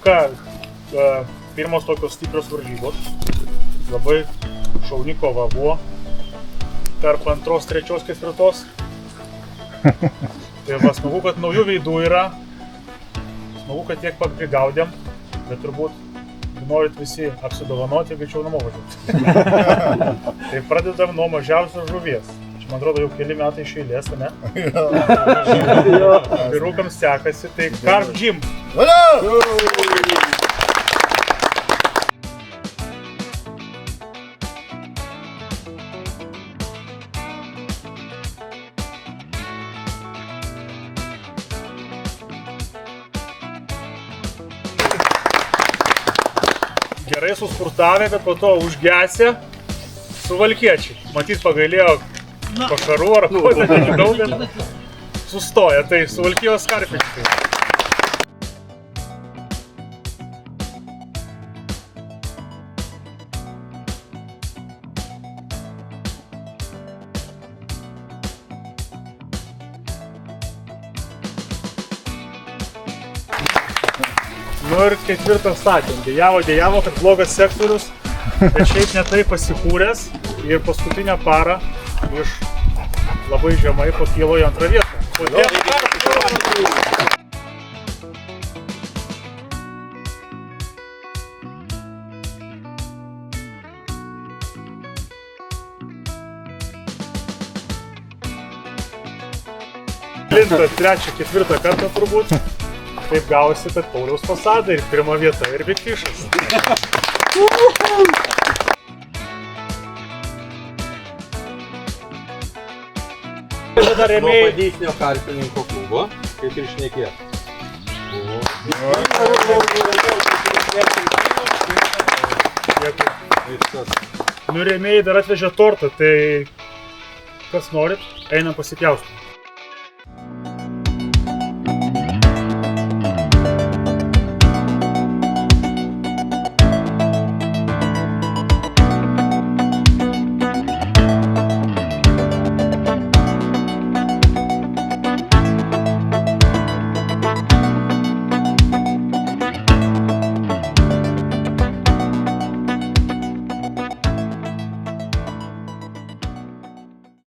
ką, pirmos tokios stiprios varžybos. Labai šauni kova buvo. Tarp antros, trečios, ketvirtos. Tai va, smagu, kad naujų veidų yra. Smagu, kad tiek prigaudėm, bet turbūt norit visi apsidovanoti, greičiau namo važiuoti. Tai pradedam nuo mažiausios žuvies. Čia, man atrodo, jau keli metai iš eilės, ne? Vyrukams sekasi, tai Carp Gym. Gerai suspurtavę, bet po to užgesę suvalkiečiai. Matyt, pagailėjo vakarų ar ko, nežinau, bet sustoja. Tai suvalkijos karpininkai. Nu ir ketvirtą statėm. Dėjavo, kad blogas sektorius, bet šiaip netai pasikūręs ir paskutinę parą iš labai žemai pakilo į antrą vietą. Kodėl? Plinta trečią, ketvirtą kartą turbūt. Taip gavosi, kad Pauliaus Fasada ir pirma vieta ir Big Fishas. Nuo Padysnio karpininko klubo, kaip ir šnekėt. Nu rėmėjai dar atvežė tortą, tai kas norit, einam pasipjaustom.